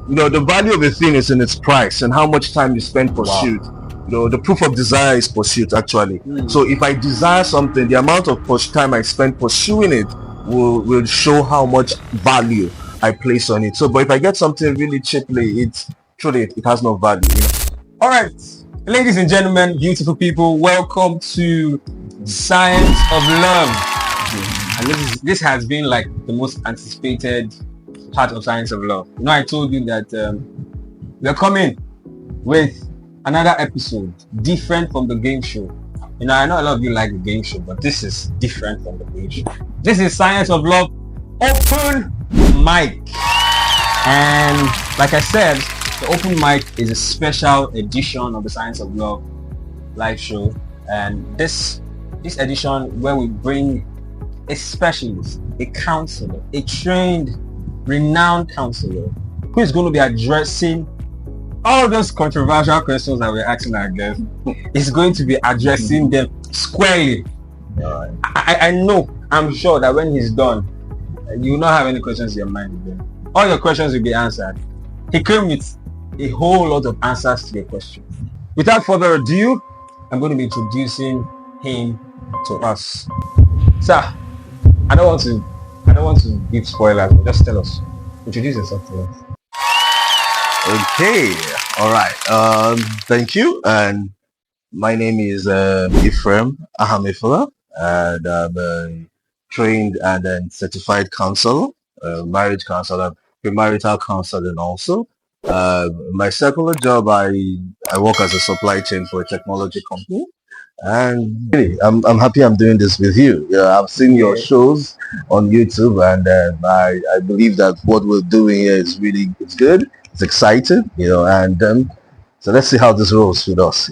the value of a thing is in its price and how much time you spend pursuit. The proof of desire is pursuit, actually. So if I desire something, the amount of time I spend pursuing it will show how much value I place on it. So, but if I get something really cheaply, it has no value. All right, ladies and gentlemen, beautiful people, welcome to Science of Love. And this has been like the most anticipated part of Science of Love. I told you that we're coming with another episode different from the game show. I know a lot of you like the game show, but this is different from the game show. This is Science of Love Open Mic. And like I said, the Open Mic is a special edition of the Science of Love live show. And this edition where we bring a specialist, a counselor, a trained, renowned counselor who is going to be addressing all those controversial questions that we're asking our guests. Is going to be addressing them squarely. I'm sure that when he's done, you will not have any questions in your mind again. All your questions will be answered. He came with a whole lot of answers to your questions. Without further ado, I'm going to be introducing him to us. Sir, I don't want to give spoilers, but just tell us. Introduce yourself to us. Okay, all right. Thank you. And my name is Ephraim Ahamefula, and I'm a trained and then certified counselor, marriage counselor, premarital counseling also. My secular job, I work as a supply chain for a technology company. And really, I'm happy I'm doing this with you. I've seen your shows on YouTube, and I believe that what we're doing here is it's good. It's exciting, and so let's see how this rolls with us.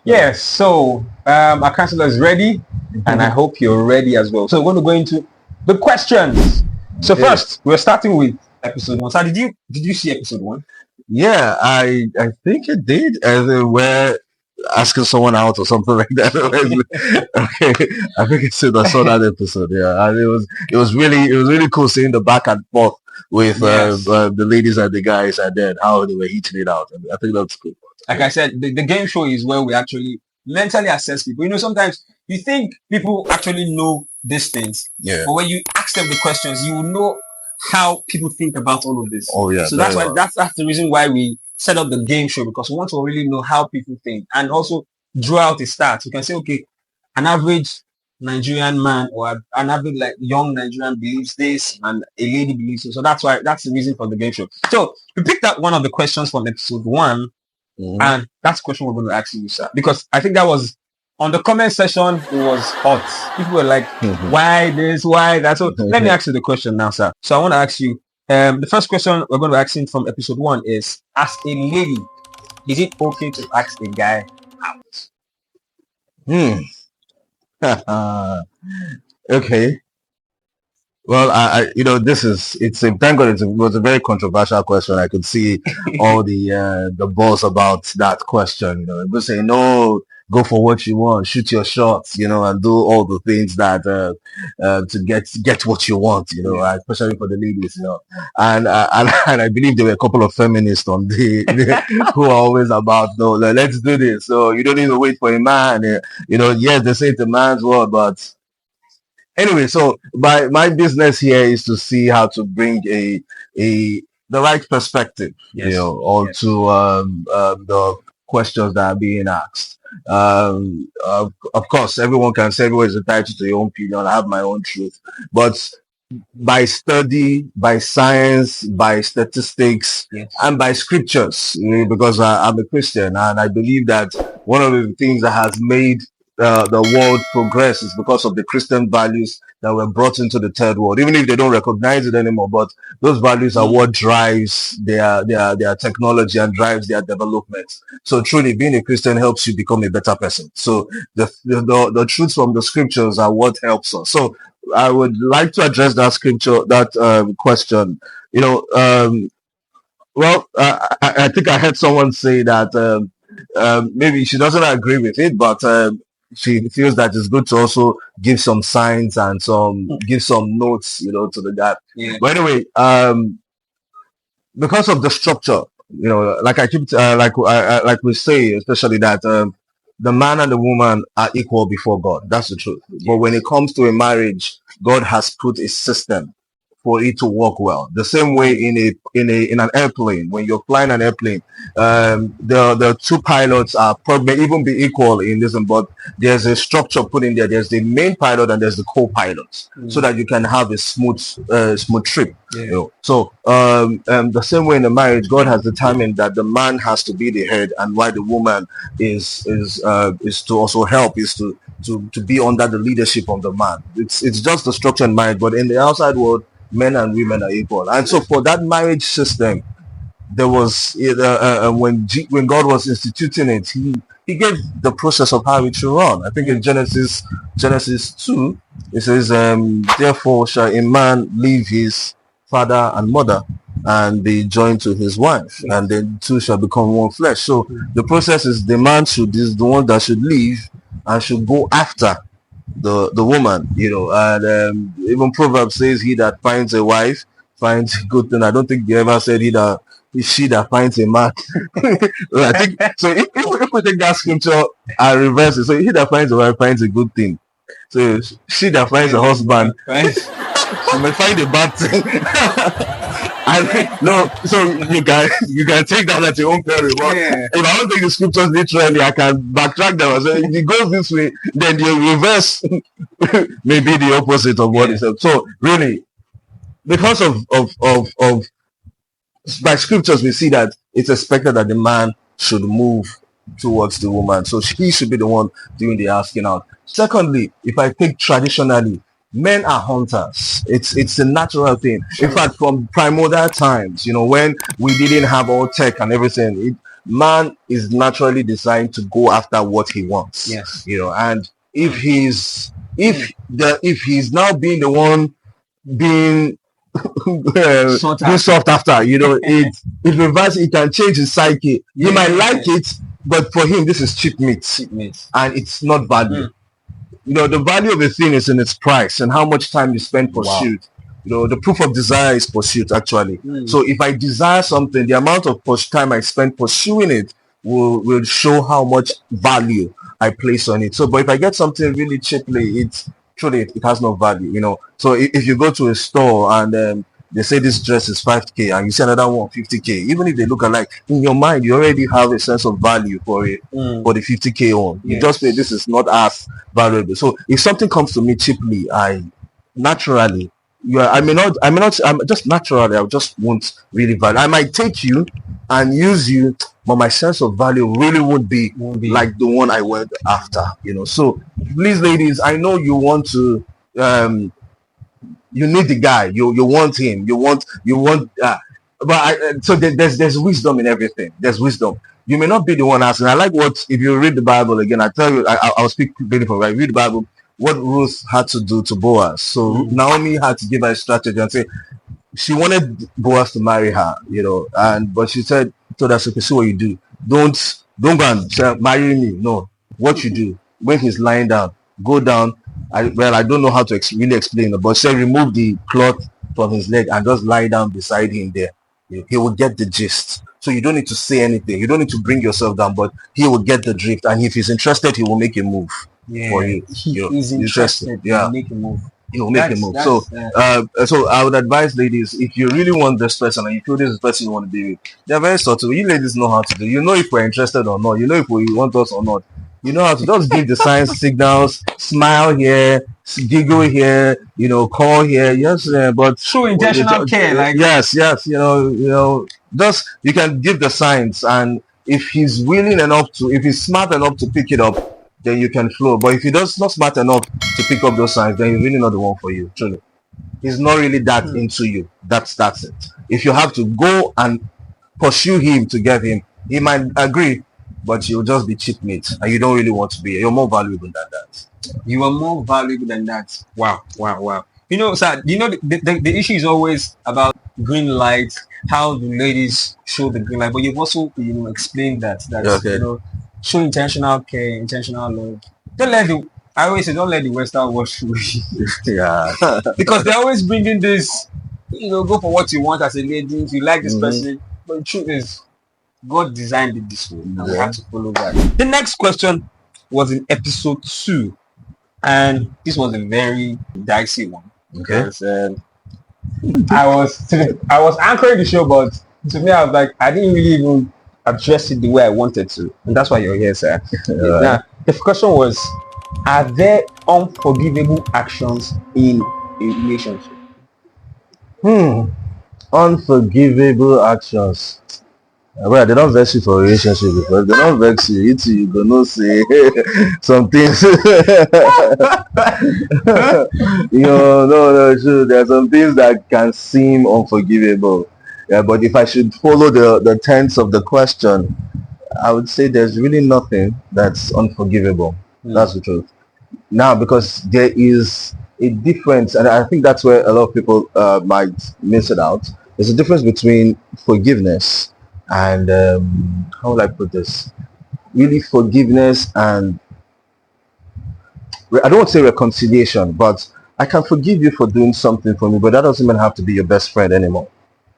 Yes. So our counselor is ready, and I hope you're ready as well. So we're going to go into the questions. So first, we're starting with episode 1. So did you see episode 1? Yeah, I think it did. And we're asking someone out or something like that. Okay, I think I saw that episode. Yeah, and it was really cool seeing the back and forth with the ladies and the guys, and then how they were heating it out. I think that's cool. Like I said, the game show is where we actually mentally assess people. Sometimes you think people actually know these things, but when you ask them the questions, you will know how people think about all of this. Oh yeah. So that's the reason why we set up the game show, because we want to really know how people think and also draw out a stats. You can say, okay, an average Nigerian man or an average young Nigerian believes this and a lady believes so. So that's the reason for the game show. So we picked up one of the questions from episode 1, and that's the question we're going to ask you, sir, because I think that was on the comment section. It was hot. People were like, why this, why that? So let me ask you the question now, sir. So I want to ask you, the first question we're going to ask him from episode 1 is, as a lady, is it okay to ask a guy out? Okay. Well, thank God it was a very controversial question. I could see all the buzz about that question. People say, no, go for what you want, shoot your shots, and do all the things that to get what you want, especially for the ladies, and I believe there were a couple of feminists on who are always about, no, let's do this. So you don't need to wait for a man. Yes, they say it's a man's world, but anyway, so my business here is to see how to bring the right perspective, onto the questions that are being asked. Of course, everyone can say everyone is entitled to their own opinion. I have my own truth, but by study, by science, by statistics, and by scriptures, because I'm a Christian, and I believe that one of the things that has made the world progress is because of the Christian values that were brought into the third world, even if they don't recognize it anymore. But those values are what drives their technology and drives their development. So truly, being a Christian helps you become a better person. So the truths from the scriptures are what helps us. So I would like to address that question. I think I heard someone say that maybe she doesn't agree with it, but she feels that it's good to also give some signs and give some notes, to the guy. Yeah. But anyway, because of the structure, like I keep, like we say, especially that the man and the woman are equal before God. That's the truth. But when it comes to a marriage, God has put a system for it to work well. The same way in an airplane, when you're flying an airplane, the two pilots are probably even be equal in this, but there's a structure put in there. There's the main pilot and there's the co-pilot, so that you can have a smooth trip. So the same way in the marriage, God has determined that the man has to be the head, and why the woman is to also help, is to be under the leadership of the man. It's just the structure in marriage, but in the outside world, men and women are equal. And so for that marriage system, there was when God was instituting it, he gave the process of how it should run. I think in Genesis 2, it says, therefore shall a man leave his father and mother and be joined to his wife, and then two shall become one flesh. So the process is the man is the one that should leave and should go after the woman, and even Proverbs says, he that finds a wife finds a good thing. I don't think they ever said she that finds a man. I think so. If we take that scripture and reverse it, so he that finds a wife finds a good thing. So she that finds a husband, she may find a bad thing. No, so you can take that at your own peril. But if I don't take the scriptures literally, I can backtrack them. So if it goes this way, then the reverse may be the opposite of what is said. So really, because of by scriptures, we see that it's expected that the man should move towards the woman, so he should be the one doing the asking out. Secondly, if I take traditionally, men are hunters. It's a natural thing. In fact, from primordial times, when we didn't have all tech and everything, man is naturally designed to go after what he wants. Yes. And if he's now being the one being sought after, it reverse. It can change his psyche. He might like it, but for him, this is cheap meat, and it's not value. The value of a thing is in its price and how much time you spend pursuit. The proof of desire is pursuit, actually. So if I desire something, the amount of time I spend pursuing it will show how much value I place on it. So, but if I get something really cheaply, it has no value. So if you go to a store and they say this dress is 5k and you see another one 50k, even if they look alike, in your mind you already have a sense of value for it, for the 50k on. You just say this is not as valuable. So if something comes to me cheaply, I naturally, I'm just naturally, I just won't really value. I might take you and use you, but my sense of value really won't be like the one I went after. So please, ladies, I know you want to you need the guy, you want him, so there's wisdom in everything. There's wisdom. You may not be the one asking. I like what, if you read the Bible again, I tell you, I'll speak beautiful, right? Read the Bible, what Ruth had to do to Boaz. So Naomi had to give her a strategy and say she wanted Boaz to marry her, but she told us, okay, see what you do. Don't go and say, marry me. No, what you do when he's lying down, go down. I don't know how to really explain it, but say remove the cloth from his leg and just lie down beside him there. He will get the gist. So you don't need to say anything. You don't need to bring yourself down, but he will get the drift. And if he's interested, he will make a move for you. He's interested. Yeah, make a move. He will make a move. So I would advise ladies, if you really want this person and you feel this is the person you want to be with, they're very subtle. You ladies know how to do. You know if we're interested or not. You know if we want us or not. You know how to just give the signs, signals, smile here, giggle here, call here. Yes, but show intentional care. Like yes, just you can give the signs, and if he's willing enough to, if he's smart enough to pick it up, then you can flow. But if he does not smart enough to pick up those signs, then he's really not the one for you. Truly, he's not really that into you. That's it. If you have to go and pursue him to get him, he might agree, but you'll just be cheap meat, and you don't really want to be. You're more valuable than that. You are more valuable than that. Wow. Sir, the issue is always about green light. How do ladies show the green light? But you've also, explained that show intentional care, intentional love. I always say, don't let the Western wash you. Yeah. Because they're always bringing this go for what you want as a lady. If you like this Mhm. person, but the truth is, God designed it this way, and we Yeah. have to follow that. The next question was in episode 2, and this was a very dicey one Okay. because I was anchoring the show, but to me, I was like, I didn't really even address it the way I wanted to, and that's why you're here, sir. Alright. Now, the question was, are there unforgivable actions in a relationship? Unforgivable actions. Well, they don't vex you for a relationship because they don't vex you. You gonna say some things. No, true. There are some things that can seem unforgivable. Yeah, but if I should follow the tenets of the question, I would say there's really nothing that's unforgivable. That's the truth. Now, because there is a difference, and I think that's where a lot of people might miss it out. There's a difference between forgiveness and how will I put this? Really, forgiveness and I don't want to say reconciliation, but I can forgive you for doing something for me, but that doesn't mean I have to be your best friend anymore.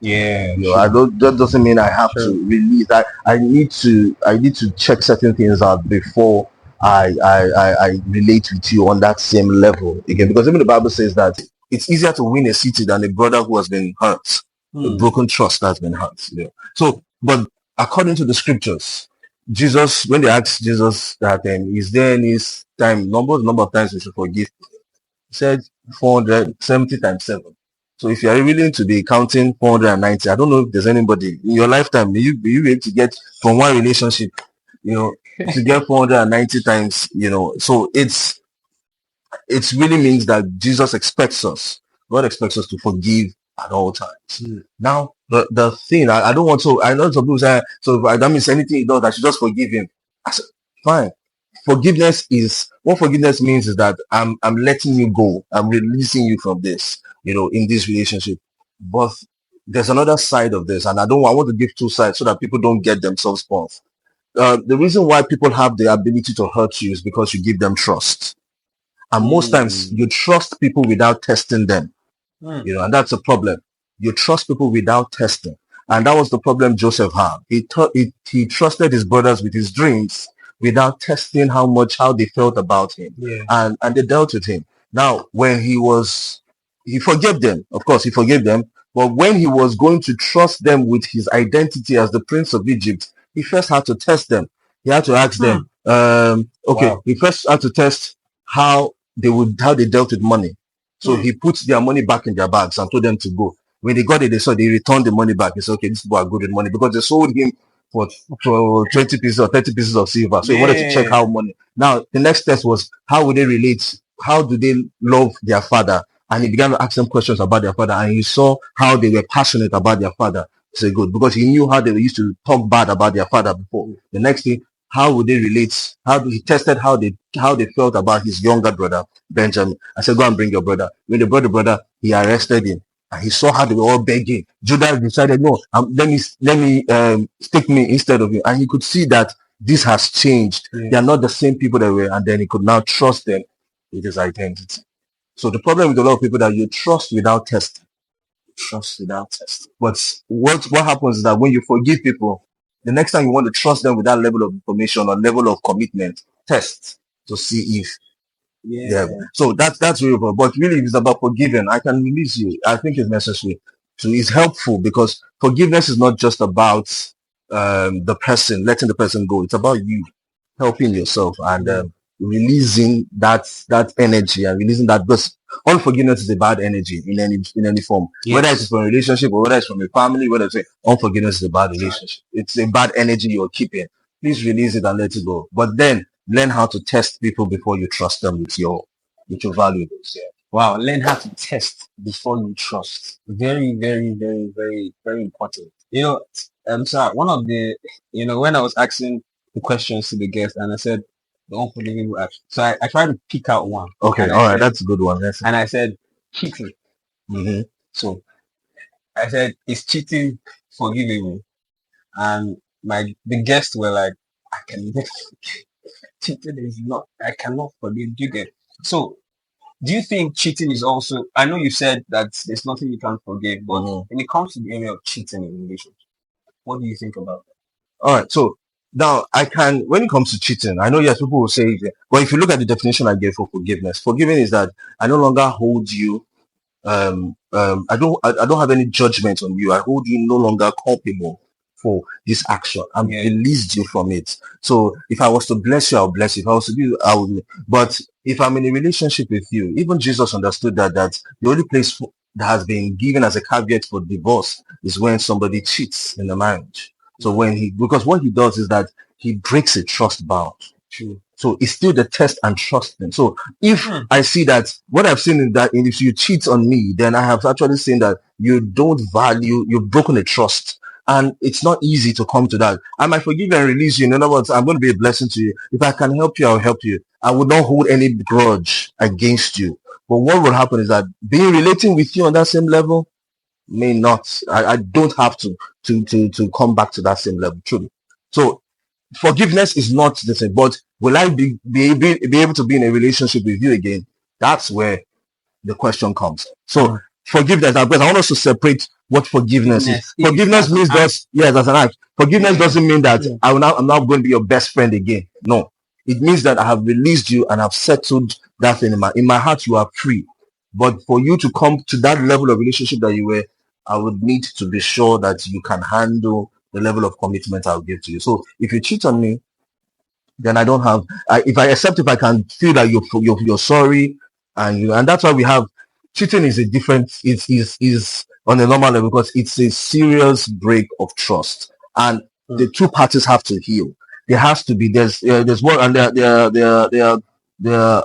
Yeah, I don't. That doesn't mean I have True. to release. I need to check certain things out before I relate with you on that same level again. Because even the Bible says that it's easier to win a city than a brother who has been hurt, a broken trust that's been hurt. So, but according to the scriptures, Jesus, when they asked Jesus that, is there any number of times we should forgive? He said 470 times 7. So if you are willing to be counting 490, I don't know if there's anybody in your lifetime, will you be able to get from one relationship, to get 490 times, so it really means that Jesus expects us, God expects us to forgive at all times. Now, the thing, I don't want to, I know some people say, so if that means anything he does, I should just forgive him. I said, fine. What forgiveness means is that I'm letting you go. I'm releasing you from this, in this relationship. But there's another side of this, and I want to give two sides so that people don't get themselves off. The reason why people have the ability to hurt you is because you give them trust. And most times you trust people without testing them, and that's a problem. You trust people without testing. And that was the problem Joseph had. He trusted his brothers with his dreams without testing how they felt about him. Yeah. And they dealt with him. Now, when he forgave them, of course, he forgave them. But when he was going to trust them with his identity as the prince of Egypt, he first had to test them. He had to ask them, okay, Wow. he first had to test how they dealt with money. So he put their money back in their bags and told them to go. When they got it, they returned the money back. He said, okay, these people are good with money because they sold him for 20 pieces or 30 pieces of silver. So he wanted to check how money. Now, the next test was how would they relate? How do they love their father? And he began to ask them questions about their father. And he saw how they were passionate about their father. He said, good, because he knew how they used to talk bad about their father before. The next thing, how would they relate? He tested how they felt about his younger brother Benjamin. I said, go and bring your brother. When they brought the brother, he arrested him. And he saw how they were all begging. Judah decided, no, let me stick me instead of you. And he could see that this has changed. They are not the same people they were. And then he could now trust them with his identity. So the problem with a lot of people that you trust without testing. Trust without testing. But what happens is that when you forgive people, the next time you want to trust them with that level of information or level of commitment, test to see if so that's really important. But really, if it's about forgiving, I can release you. I think it's necessary. So it's helpful because forgiveness is not just about the person, letting the person go. It's about you helping yourself and releasing that energy and releasing that. Because unforgiveness is a bad energy in any form. Whether it's from a relationship or whether it's from a family, whether it's unforgiveness is a bad relationship. It's a bad energy you're keeping. Please release it and let it go. But then learn how to test people before you trust them with your valuables. Yeah. Wow, learn how to test before you trust. Very, very, very, very, very important. Sorry, one of the, when I was asking the questions to the guests and I said, the unforgivable act. So I tried to pick out one. Okay, all right, that's a good one. And I said, cheating. So I said, is cheating forgivable? And the guests were like, I can never cheating is not, I cannot forgive. You get so do you think cheating is also? I know you said that there's nothing you can't forgive, but Mhm. when it comes to the area of cheating in relationship, what do you think about All right. So now I can, when it comes to cheating, I know yes, people will say, but if you look at the definition I gave for forgiveness, forgiving is that I no longer hold you. I don't have any judgment on you. I hold you no longer culpable for this action. that? I'm Yeah. released you from it. So if I was to bless you, I'll bless you. If I was to do, I would. But if I'm in a relationship with you, even Jesus understood that the only place that has been given as a caveat for divorce is when somebody cheats in the marriage. So when because what he does is that he breaks a trust bound. True. So it's still the test and trust thing. So if Hmm. I see that what I've seen is that if you cheat on me, then I have actually seen that you don't value, you've broken a trust. And it's not easy to come to that. I might forgive and release you. In other words, I'm going to be a blessing to you. If I can help you, I'll help you. I would not hold any grudge against you. But what will happen is that being relating with you on that same level may not. I don't have to come back to that same level, truly. So forgiveness is not the same, but will I be able to be in a relationship with you again? That's where the question comes. So forgiveness, because I want us to separate what forgiveness is. Forgiveness is Forgiveness as an means act. just yes, as an act. Forgiveness Yeah. doesn't mean that Yeah. I'm now going to be your best friend again. No, it means that I have released you and have settled that thing in my heart. You are free, but for you to come to that level of relationship that you were, I would need to be sure that you can handle the level of commitment I'll give to you. So if you cheat on me, then I don't have. If I accept, if I can feel that you're sorry, and that's why we have cheating is a different. Is on a normal level because it's a serious break of trust, and the two parties have to heal. There has to be there's one and there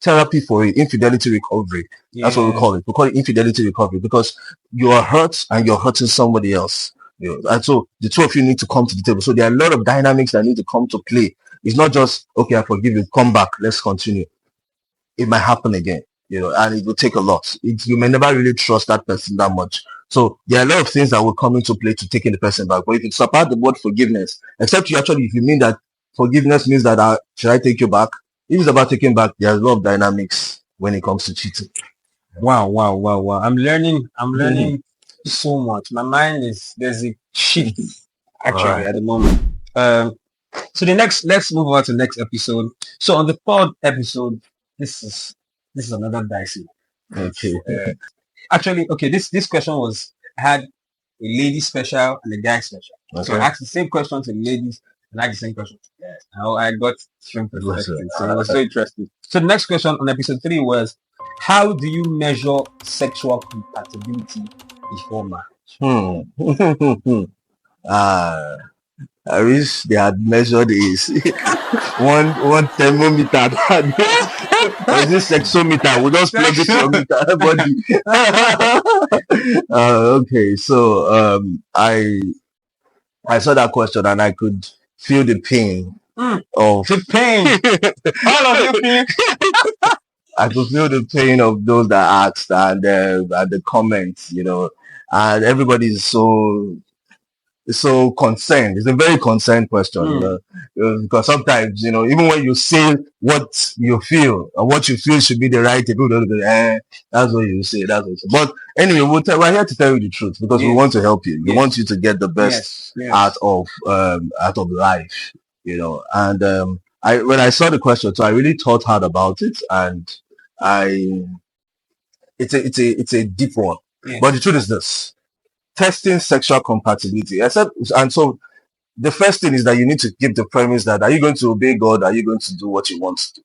therapy for it, infidelity recovery. That's what we Yeah. call it. We call it infidelity recovery because you are hurt and you're hurting somebody else. And so the two of you need to come to the table. So there are a lot of dynamics that need to come to play. It's not just okay, I forgive you, come back, let's continue. It might happen again, and it will take a lot. You may never really trust that person that much. So there are a lot of things that will come into play to taking the person back. But if it's about the word forgiveness, except if you mean that forgiveness means that should I take you back? If it's about taking back, there's a lot of dynamics when it comes to cheating. Wow. I'm learning so much. My mind there's a shift actually Alright. at the moment. So let's move on to the next episode. So on the third episode, this is another dicey. Okay. Actually, okay, this question I had a lady special and a guy special. So I Okay. asked the same question to the ladies and I asked the same question to the guys. How I got different perspectives. So it was so interesting. So the next question on episode 3 was, how do you measure sexual compatibility before marriage? I wish they had measured this one thermometer. Or is this sexometer? We just plug it your meter body. Okay, so I saw that question and I could feel the pain of The pain. All of you pain. I could feel the pain of those that asked and the comments, and everybody is so concerned. It's a very concerned question, because sometimes, even when you say what you feel and what you feel should be the right thing, people don't go, that's what you say. That's what you say. But anyway, we're here to tell you the truth because we Yes. want to help you. We Yes. want you to get the best Yes. out of life, And when I saw the question, so I really thought hard about it, and it's a deep one. Yeah. But the truth is this: testing sexual compatibility. And so the first thing is that you need to give the premise that are you going to obey God? Are you going to do what you want to do?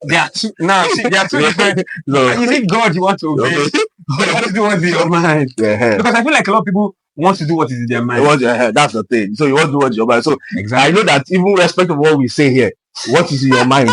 There are two different. So, Is it God you want to obey? Or you want to do what's in your mind? yeah, Because I feel like a lot of people want to do what is in their mind. that's the thing. So you want to do what's your mind. So I Exactly. know that even respect of what we say here, what is in your mind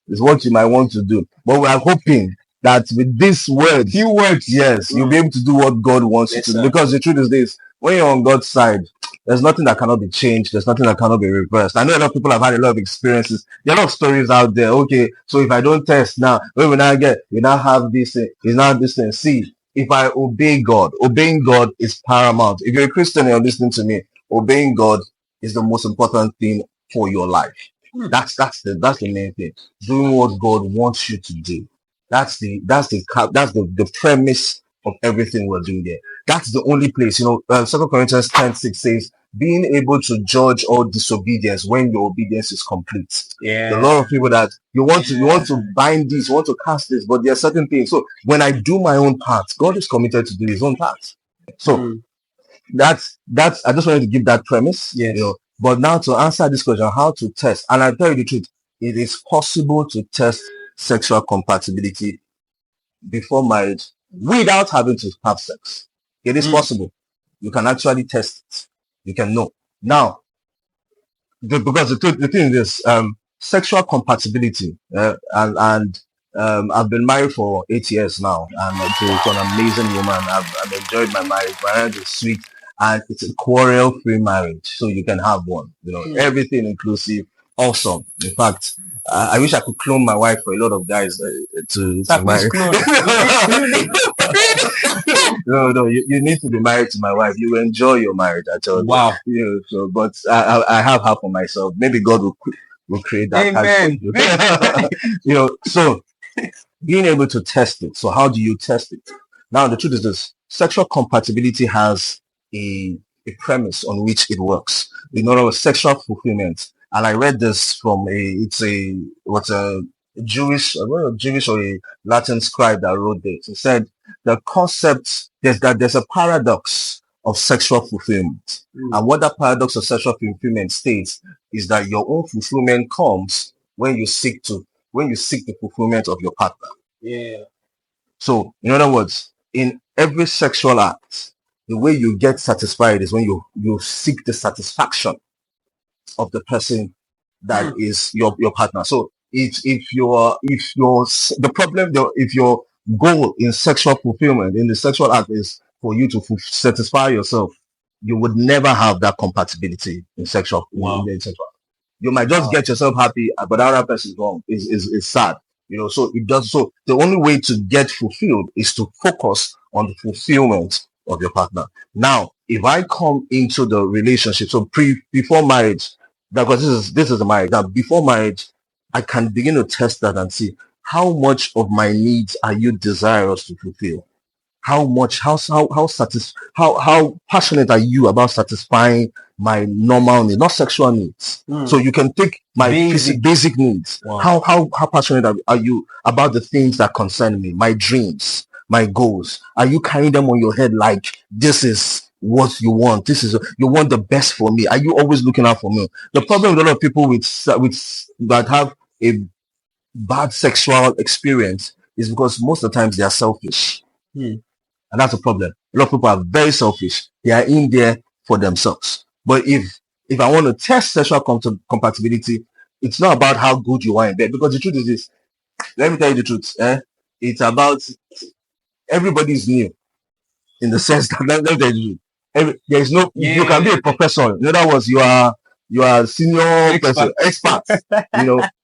is what you might want to do. But we are hoping that with these words, Few words. yes, you'll be able to do what God wants Yes, you to do. sir. Because the truth is this: when you're on God's side, there's nothing that cannot be changed. There's nothing that cannot be reversed. I know a lot of people have had a lot of experiences. There are a lot of stories out there. Okay, so if I don't test now, when we now have this thing, it's not this thing. See, if I obey God, obeying God is paramount. If you're a Christian and you're listening to me, obeying God is the most important thing for your life. That's the main thing. Doing what God wants you to do. That's the premise of everything we're doing there. That's the only place. 2 Corinthians 10:6 says, being able to judge all disobedience when your obedience is complete. There are a lot of people that you want to bind this, you want to cast this, but there are certain things. So when I do my own part, God is committed to do his own part. So that's I just wanted to give that premise. Yes. But now to answer this question, how to test, and I tell you the truth, it is possible to test sexual compatibility before marriage without having to have sex. It is possible. You can actually test it. You can know. Now, because the thing is, sexual compatibility, and I've been married for 8 years now, and to an amazing woman. I've enjoyed my marriage. My marriage is sweet, and it's a quarrel-free marriage, so you can have one. Everything inclusive, awesome. In fact, I wish I could clone my wife for a lot of guys to marry. No, you need to be married to my wife. You will enjoy your marriage. I tell you. Wow. So, but I have her for myself. Maybe God will create that. Amen. So being able to test it. So how do you test it? Now the truth is this: sexual compatibility has a premise on which it works. In other words, sexual fulfillment. And I read this from a Jewish or a Latin scribe that wrote this. He said the concept is that there's a paradox of sexual fulfillment. And what that paradox of sexual fulfillment states is that your own fulfillment comes when you seek the fulfillment of your partner. Yeah. So in other words, in every sexual act, the way you get satisfied is when you seek the satisfaction of the person that is your partner. So if your goal in sexual fulfillment in the sexual act is for you to satisfy yourself, you would never have that compatibility in sexual. Wow. In sexual. You might just get yourself happy, but the other person is wrong. Is sad. So it does. So the only way to get fulfilled is to focus on the fulfillment of your partner. Now, if I come into the relationship, so before marriage, because this is a marriage. Now, before marriage, I can begin to test that and see how much of my needs are you desirous to fulfill. How passionate are you about satisfying my normal needs, not sexual needs? So you can take my basic needs. Wow. How passionate are you about the things that concern me, my dreams, my goals? Are you carrying them on your head like this is what you want? You want the best for me? Are you always looking out for me? The problem with a lot of people with that have a bad sexual experience is because most of the times they are selfish. And that's a problem. A lot of people are very selfish. They are in there for themselves. But if I want to test sexual compatibility, it's not about how good you are in bed. Because the truth is this. Let me tell you the truth. It's about everybody's new. In the sense that let me tell you, there is no. You can be a professor. In other words, you are a senior person, expert.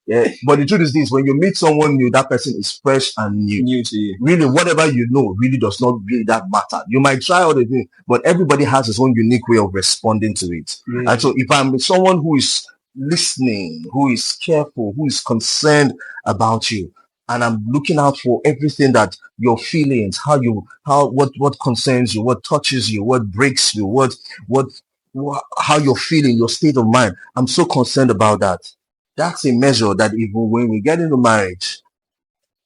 Yeah. But the truth is this: when you meet someone new, that person is fresh and new to you. Really, whatever you know really does not really that matter. You might try all the things, but everybody has his own unique way of responding to it. And so if I'm with someone who is listening, who is careful, who is concerned about you, and I'm looking out for everything that your feelings, what concerns you, what touches you, what breaks you, how you're feeling, your state of mind. I'm so concerned about that. That's a measure that even when we get into marriage,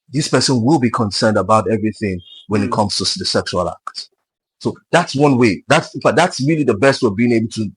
this person will be concerned about everything when it comes to the sexual act. So that's one way. That's really the best way of being able to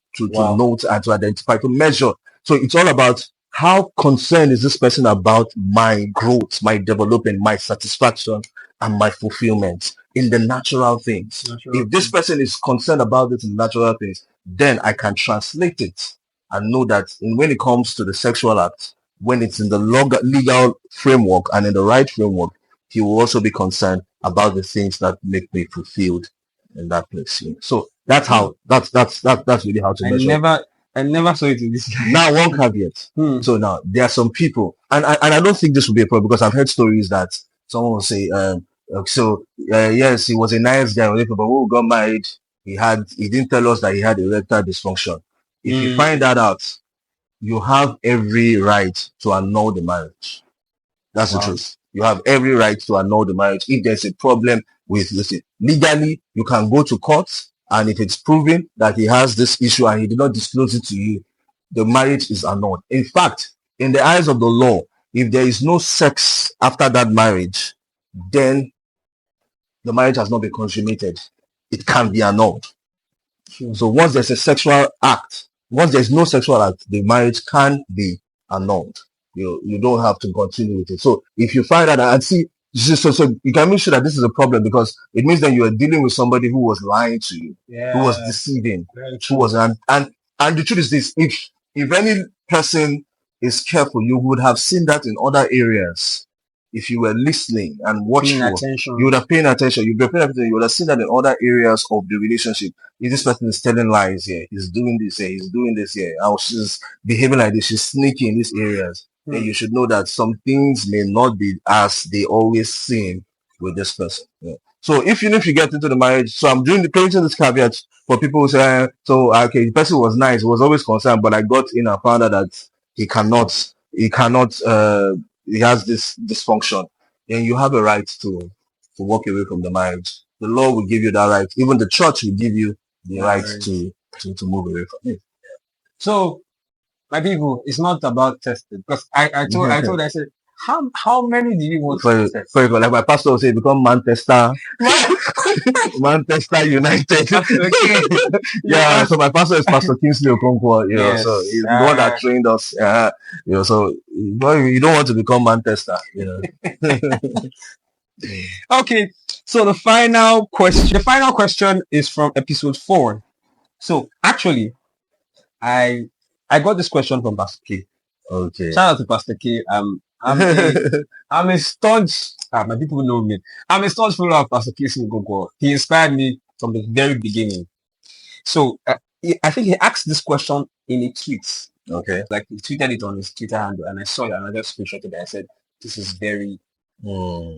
note and to identify, to measure. So it's all about how concerned is this person about my growth, my development, my satisfaction, and my fulfillment in the natural things. If this person is concerned about it in the natural things, then I can translate it and know that when it comes to the sexual act, when it's in the legal framework and in the right framework, he will also be concerned about the things that make me fulfilled in that place. So that's really how to measure. I never saw it in this. Now, one caveat. So now there are some people, and I don't think this will be a problem because I've heard stories that someone will say, yes, he was a nice guy, but when we got married, he didn't tell us that he had erectile dysfunction. If you find that out, you have every right to annul the marriage. That's the Wow. truth. You have every right to annul the marriage. If there's a problem with, listen, legally, you can go to court, and if it's proven that he has this issue and he did not disclose it to you, the marriage is annulled. In fact, in the eyes of the law, if there is no sex after that marriage, then the marriage has not been consummated. It can be annulled. Sure. So once there's a sexual act, once there's no sexual act, the marriage can be annulled. You don't have to continue with it. So if you find out and see, so you can make sure that this is a problem, because it means that you are dealing with somebody who was lying to you, Yeah. who was deceiving, Very who true. was and the truth is this: if any person is careful, you would have seen that in other areas. If you were listening and Paying watchful, attention. you would have paid attention. You'd be paying attention. You would have seen that in other areas of the relationship. If this person is telling lies here, he's doing this here, he's doing this here, how she's behaving like this, she's sneaky in these areas, then you should know that some things may not be as they always seem with this person. Yeah. So if you get into the marriage, so I'm creating this caveat for people who say, okay, the person was nice, was always concerned, but I got in and found out that he cannot, he has this dysfunction, then you have a right to walk away from the marriage. The law will give you that right. Even the church will give you the right to move away from it. So, my people, it's not about testing, because I said, how many do you want to test? For like my pastor will say, become Manchester, Manchester United. Okay. Yeah. So my pastor is Pastor Kingsley Okonkwo. Yes. So he's the one that trained us. So you don't want to become Manchester. Okay. So the final question is from episode 4. So actually, I got this question from Pastor K. Okay. Shout out to Pastor K. I'm a staunch. My people know me. I'm a staunch follower of Pastor K. He inspired me from the very beginning. So I think he asked this question in a tweet. Okay. Like he tweeted it on his Twitter handle, and I saw it and I just screenshotted it. I said, "This is very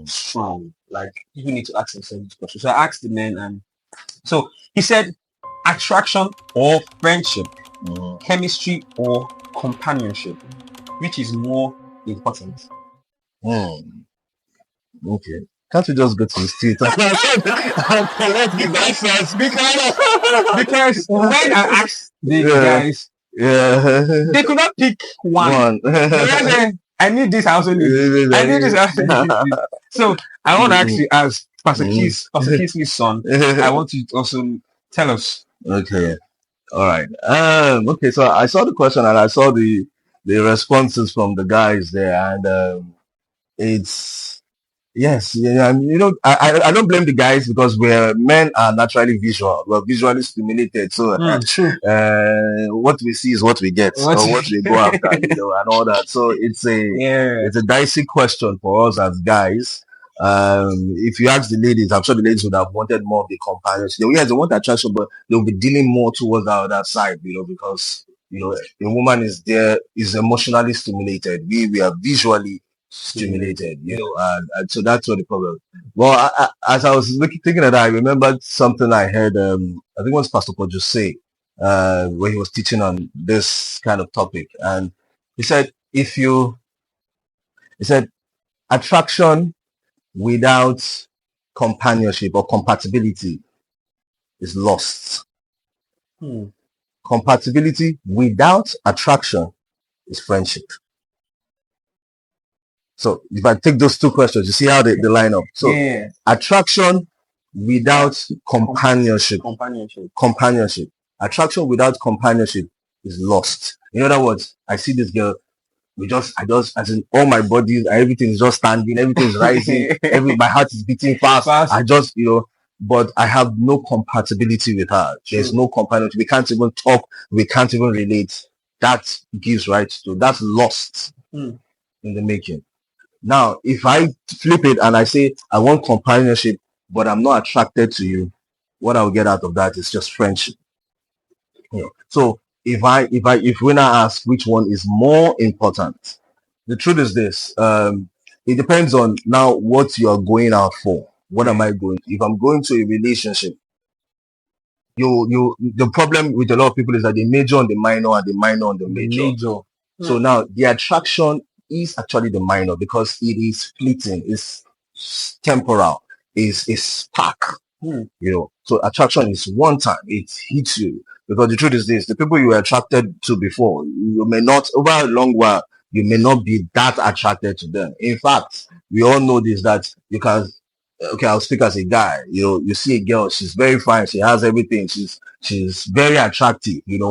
strong. Like people need to ask themselves this question." So I asked the man, and so he said, "Attraction or friendship, chemistry or companionship, which is more important?" Okay. Can't we just go to his Twitter and collect his answers? Because when I asked the guys, they could not pick one. I need this, I also need this. I need this, I also need this. So I want to actually ask Pastor Kingsley's son, I want you to also tell us. Okay. All right. Okay, so I saw the question and I saw the responses from the guys there, and it's yes, yeah. I don't blame the guys, because men are naturally visual. We're visually stimulated, so what we see is what we get, or what we go after, and all that. So it's a dicey question for us as guys. If you ask the ladies, I'm sure the ladies would have wanted more of the companionship. Yes, they want attraction, but they'll be dealing more towards the other side, because a woman is emotionally stimulated. We are visually stimulated, and so that's what the problem. Well, as I was thinking of that, I remembered something I heard. I think it was Pastor Kojo say, where he was teaching on this kind of topic, and he said, attraction without companionship or compatibility is lost. Compatibility without attraction is friendship. So if I take those two questions, you see how they line up. So attraction without companionship. Attraction without companionship is lost. In other words, I see this girl, as in all my body, everything is just standing, everything's rising, my heart is beating fast. I just, but I have no compatibility with her. There's no companionship. We can't even talk. We can't even relate. That gives that's lost in the making. Now, if I flip it and I say I want companionship, but I'm not attracted to you, what I'll get out of that is just friendship. So if we now ask which one is more important, the truth is this: it depends on now what you are going out for. What am I going to? If I'm going to a relationship, the problem with a lot of people is that they major on the minor and the minor on the major. So now the attraction is actually the minor because it is fleeting, it's temporal, is a spark. So attraction is one time, it hits you. Because the truth is this, the people you were attracted to before, you may not, over a long while, you may not be that attracted to them. In fact, we all know this, that you can, okay, I'll speak as a guy, you see a girl, she's very fine, she has everything, she's very attractive, and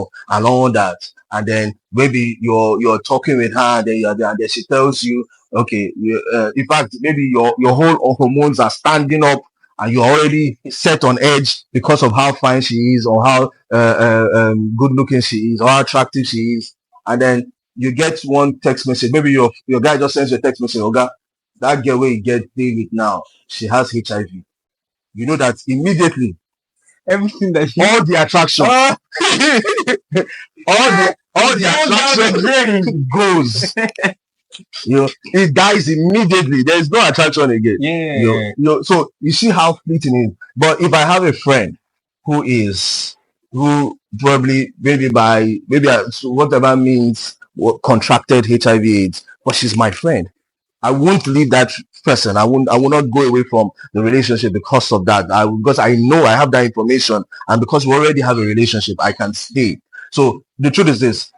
all that. And then maybe you're talking with her, and then she tells you, okay, in fact, maybe your whole hormones are standing up and you're already set on edge because of how fine she is or how good looking she is or how attractive she is. And then you get one text message. Maybe your guy just sends you a text message. Oga, that girl where you get David now, she has HIV. You know that immediately. Everything that all the attraction, all the attraction goes. It dies immediately. There's no attraction again. So you see how fleeting it is. But if I have a friend who probably so whatever means contracted HIV/AIDS, but she's my friend, I won't leave that person. I will not go away from the relationship because of that. Because I know I have that information, and because we already have a relationship, I can stay. So the truth is this: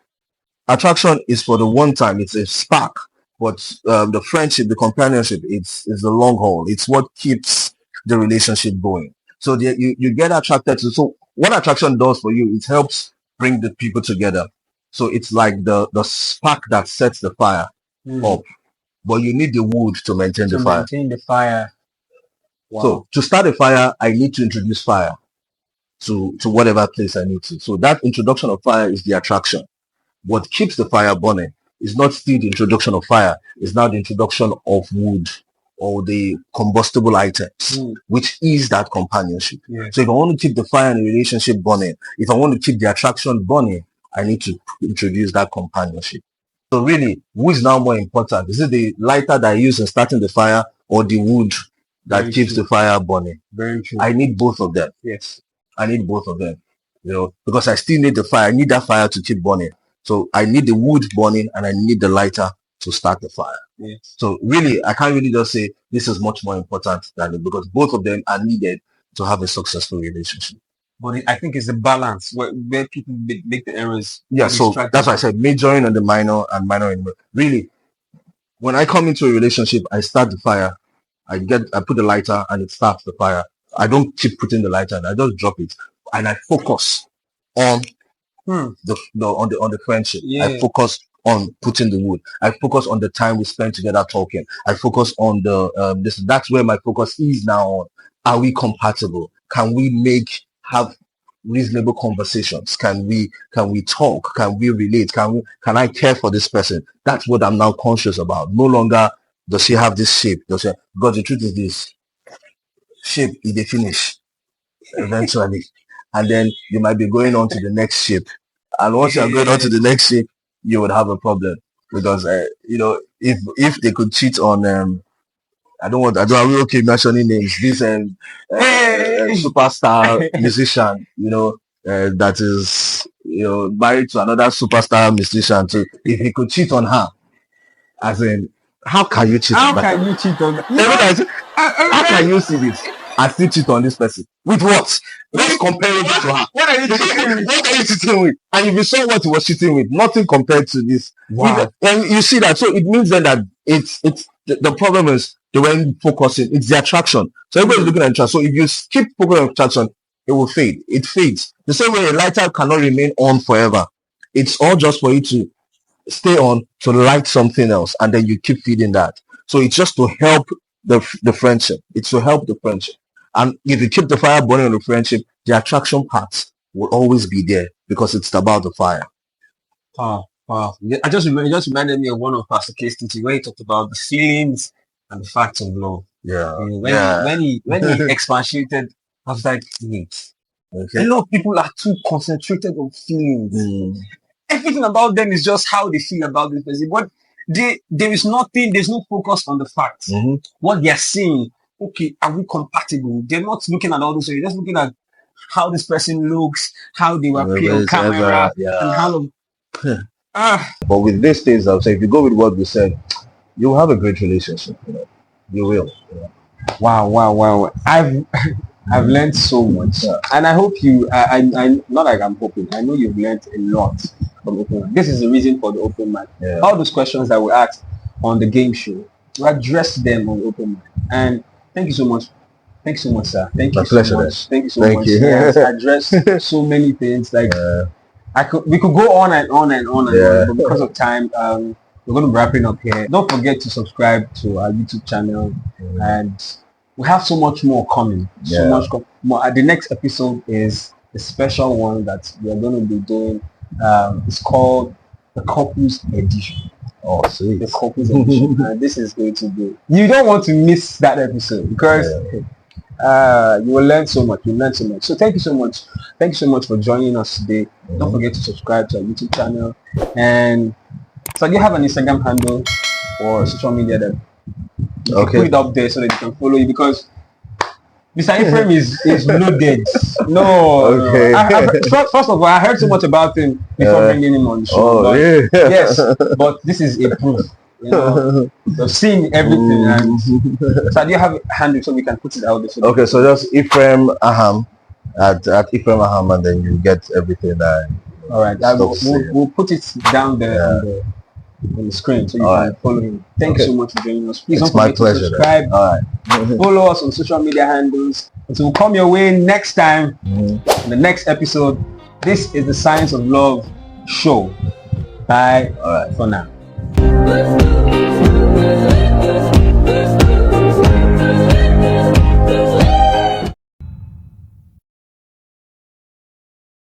attraction is for the one time. It's a spark, but the friendship, the companionship, it's the long haul. It's what keeps the relationship going. So you get attracted to. So what attraction does for you, it helps bring the people together. So it's like the spark that sets the fire up. But you need the wood to maintain the fire. Wow. So to start a fire, I need to introduce fire to whatever place I need to. So that introduction of fire is the attraction. What keeps the fire burning is not still the introduction of fire, it's now the introduction of wood or the combustible items, which is that companionship. So if I want to keep the fire in a relationship burning, if I want to keep the attraction burning, I need to introduce that companionship. So really, who is now more important? Is it the lighter that I use in starting the fire or the wood that keeps the fire burning? Very true. I need both of them. Yes. I need both of them. Because I still need the fire. I need that fire to keep burning. So I need the wood burning and I need the lighter to start the fire. Yes. So really, I can't really just say this is much more important than it, because both of them are needed to have a successful relationship. But I think it's a balance where people make the errors. Yeah, so that's why I said majoring on the minor and minor in really. When I come into a relationship, I start the fire. I put the lighter and it starts the fire. I don't keep putting the lighter and I just drop it, and I focus on the friendship. I focus on putting the wood. I focus on the time we spend together talking. I focus on the this. That's where my focus is now on. Are we compatible? Can we have reasonable conversations? Can we talk? Can we relate? Can I care for this person? That's what I'm now conscious about. No longer does she have this shape. Because the truth is this: shape is the finish eventually, and then you might be going on to the next shape. And once you're going on to the next shape, you would have a problem because if they could cheat on I don't okay mentioning names. This superstar musician, that is married to another superstar musician too. If he could cheat on her, as in, how can you cheat? How can you cheat on? How can you see this? I still cheat on this person. With what? Let's compare it to her. What are you cheating with? And if you saw what he was cheating with, nothing compared to this. Wow. And you see that. So it means then that it's the problem is the way focusing. It's the attraction. So everybody's looking at attraction. So if you keep focusing on attraction, it will fade. It fades. The same way a lighter cannot remain on forever. It's all just for you to stay on to light something else, and then you keep feeding that. So it's just to help the friendship. It's to help the friendship. And if you keep the fire burning on the friendship, the attraction part will always be there because it's about the fire. Wow. It just reminded me of one of Pastor K's teaching where he talked about the feelings and the facts of love. Yeah. When he expatiated, I was like, wait. Okay. A lot of people are too concentrated on feelings. Everything about them is just how they feel about this person. But there's no focus on the facts. What they are saying. Okay, are we compatible? They're not looking at all this. They're just looking at how this person looks, how they appear on camera, and how. Ah, But with these things, I would say if you go with what we said, you'll have a great relationship. You will. wow. I've learned so much, Yeah. and I hope you. I not like I'm hoping. I know you've learned a lot from open mic. This is the reason for the open mic. Yeah. All those questions that we asked on the game show, we addressed them on open mic. And thank you so much. Thanks so much, sir. Thank My you so pleasure, much. Thank you so Thank much. you. Yes, addressed so many things. Like we could go on and on and on and Yeah. on, but because of time, we're going to be wrapping up here. Don't forget to subscribe to our YouTube channel, and we have so much more coming. So Yeah. much more. The next episode is a special one that we are going to be doing. It's called the Couples Edition. Oh, sweet. The Couples Edition. And this is going to be. You don't want to miss that episode because. You will learn so much. You learn so much. So thank you so much. Thank you so much for joining us today. Don't forget to subscribe to our YouTube channel. And so you have an Instagram handle or social media that you can put it up there so that you can follow you, because Mr. Ephraim is loaded. No. Okay. First of all, I heard so much about him before bringing him on the show. Oh, but, yeah. Yes, but this is a proof. You know, you've seen everything. And so do you have a handle so we can put it out there? Okay, so just Ephraim Aham at Ephraim Aham, and then you get everything that. All right, we'll put it down there on the screen so you can follow him. Thank you so much for joining us. Please It's don't forget my pleasure, to subscribe. All right. Follow us on social media handles. It will come your way next time in the next episode. This is the Science of Love show. Bye for now.